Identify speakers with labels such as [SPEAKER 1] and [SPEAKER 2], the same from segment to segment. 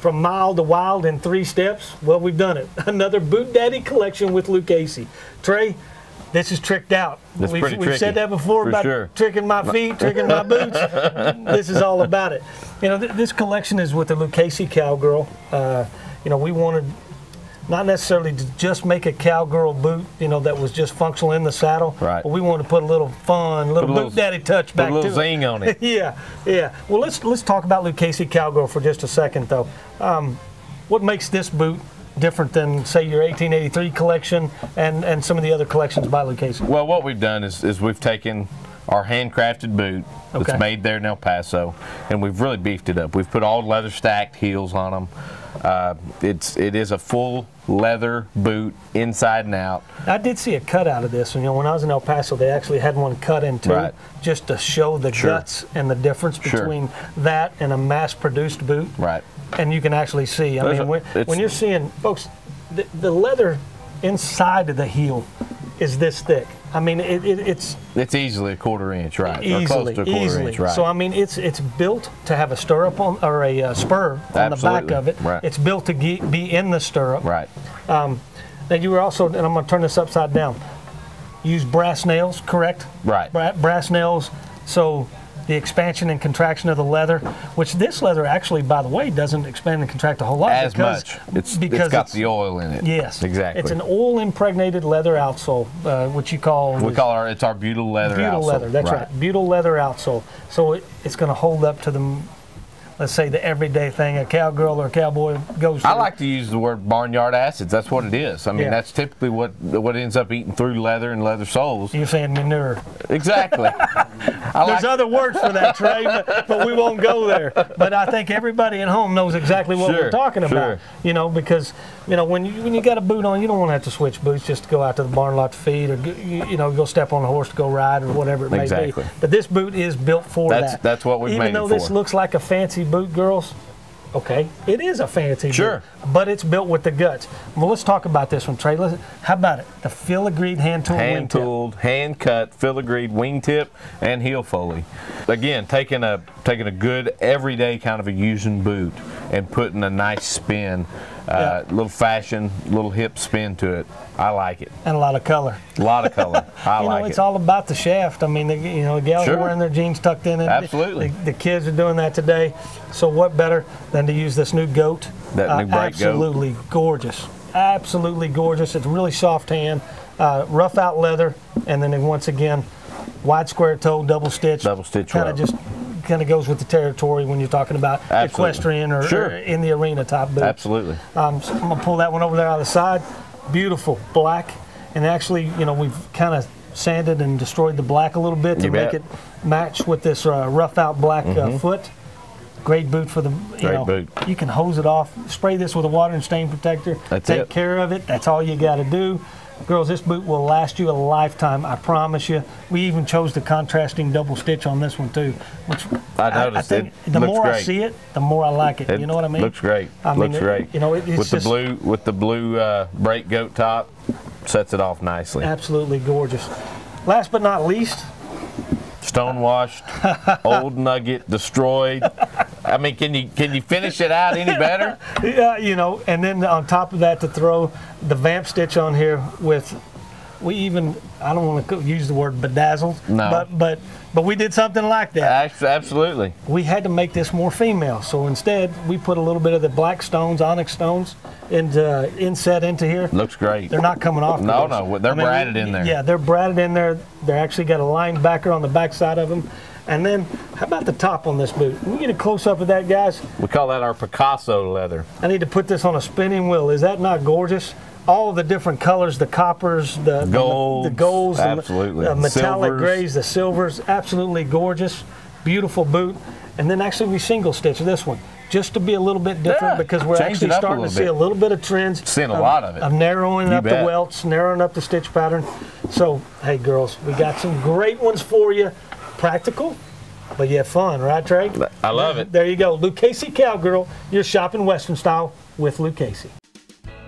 [SPEAKER 1] from mild to wild in 3 steps. Well, we've done it. Another Boot Daddy collection with Lucchese. Trey, this is tricked out. We've said that before about tricking my feet, tricking my boots. This is all about it. You know, this collection is with the Lucchese Cowgirl. You know, we wanted not necessarily to just make a cowgirl boot, you know, that was just functional in the saddle.
[SPEAKER 2] Right.
[SPEAKER 1] But we wanted to put a little fun, Boot Daddy touch back to it.
[SPEAKER 2] Put a little zing on it.
[SPEAKER 1] Yeah, yeah. Well, let's talk about Lucchese Cowgirl for just a second, though. What makes this boot different than, say, your 1883 collection and some of the other collections by Lucchese?
[SPEAKER 2] Well, what we've done is we've taken our handcrafted boot that's made there in El Paso, and we've really beefed it up. We've put all leather stacked heels on them. It is a full leather boot inside and out.
[SPEAKER 1] I did see a cut out of this. You know, when I was in El Paso, they actually had one cut into just to show the guts and the difference between that and a mass-produced boot. Right. And you can actually see. I mean, when you're seeing, folks, the leather inside of the heel is this thick. I mean, it's
[SPEAKER 2] easily a 1/4 inch, right?
[SPEAKER 1] Easily,
[SPEAKER 2] or close to a 1/4 inch, right?
[SPEAKER 1] So I mean, it's built to have a stirrup on, or a spur on the back of it. Right. It's built to be in the stirrup. Right. Now you were also, and I'm going to turn this upside down. Use brass nails, correct? Right. Brass nails. So the expansion and contraction of the leather, which this leather actually, by the way, doesn't expand and contract a whole lot.
[SPEAKER 2] As much. It's got the oil in it. Yes. Exactly.
[SPEAKER 1] It's an oil-impregnated leather outsole, which you call...
[SPEAKER 2] it's our butyl leather outsole.
[SPEAKER 1] Butyl leather, that's right. Butyl leather outsole. So it's going to hold up to the, let's say, the everyday thing a cowgirl or a cowboy goes through.
[SPEAKER 2] I like to use the word barnyard acids. That's what it is. I mean, that's typically what ends up eating through leather and leather soles.
[SPEAKER 1] You're saying manure.
[SPEAKER 2] Exactly.
[SPEAKER 1] There's other words for that, Trey, but we won't go there. But I think everybody at home knows exactly what we're talking about. You know, because when you got a boot on, you don't want to have to switch boots just to go out to the barn lot to feed, or go step on a horse to go ride, or whatever it may be. But this boot is built for that.
[SPEAKER 2] That's what we've made it for.
[SPEAKER 1] Even though this looks like a fancy boot, girls, okay, it is a fancy boot, but it's built with the guts. Well, let's talk about this one, Trey. How about it? The filigreed hand-tooled wingtip.
[SPEAKER 2] Hand-tooled, hand-cut, filigreed wingtip and heel foley. Again, taking a good everyday kind of a using boot and putting a nice spin, little fashion, little hip spin to it. I like it.
[SPEAKER 1] And a lot of color.
[SPEAKER 2] A lot of color. I like it.
[SPEAKER 1] It's all about the shaft. I mean, the gals are wearing their jeans tucked in.
[SPEAKER 2] Absolutely.
[SPEAKER 1] The kids are doing that today. So what better than to use this new goat?
[SPEAKER 2] That new bright goat.
[SPEAKER 1] Absolutely gorgeous. Absolutely gorgeous. It's really soft hand, rough out leather, and then once again, wide square toe, double stitch. Double stitch. Kind of goes with the territory when you're talking about equestrian or in the arena type boots.
[SPEAKER 2] Absolutely.
[SPEAKER 1] So I'm gonna pull that one over there on the side. Beautiful black, and actually, we've kind of sanded and destroyed the black a little bit to make it match with this rough out black foot. Great boot for the, boot. You can hose it off, spray this with a water and stain protector, take care of it. That's all you got to do. Girls, this boot will last you a lifetime, I promise you. We even chose the contrasting double stitch on this one too, which
[SPEAKER 2] I noticed. I think
[SPEAKER 1] the more I see it, the more I like it. You know what I mean?
[SPEAKER 2] Looks great. Looks great. It's with the blue break goat top, sets it off nicely.
[SPEAKER 1] Absolutely gorgeous. Last but not least,
[SPEAKER 2] Stonewashed, old nugget, destroyed. I mean, can you finish it out any better?
[SPEAKER 1] Yeah, and then on top of that, to throw the vamp stitch on here with, I don't want to use the word bedazzled, but we did something like that.
[SPEAKER 2] Absolutely.
[SPEAKER 1] We had to make this more female, so instead we put a little bit of the black stones, onyx stones, inset into here.
[SPEAKER 2] Looks great.
[SPEAKER 1] They're not coming off.
[SPEAKER 2] No, they're braided in there.
[SPEAKER 1] Yeah, they're braided in there. They're actually got a lined backer on the back side of them. And then, how about the top on this boot? Can we get a close-up of that, guys?
[SPEAKER 2] We call that our Picasso leather.
[SPEAKER 1] I need to put this on a spinning wheel. Is that not gorgeous? All of the different colors, the coppers, the golds,
[SPEAKER 2] absolutely.
[SPEAKER 1] The metallic
[SPEAKER 2] silvers.
[SPEAKER 1] grays, the silvers, absolutely gorgeous, beautiful boot. And then actually we single stitch this one, just to be a little bit different, because we're actually starting to see a little bit of trends.
[SPEAKER 2] Seeing a lot of it.
[SPEAKER 1] Of narrowing up the welts, narrowing up the stitch pattern. So, hey girls, we got some great ones for you. Practical, but yet fun, right, Trey?
[SPEAKER 2] I love it.
[SPEAKER 1] There you go. Lucchese Cowgirl, you're shopping Western style with Lucchese.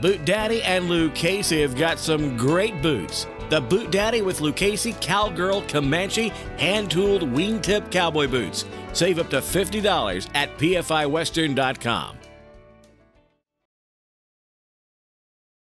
[SPEAKER 3] Boot Daddy and Lucchese have got some great boots. The Boot Daddy with Lucchese Cowgirl Commanche hand-tooled wingtip cowboy boots. Save up to $50 at pfiwestern.com.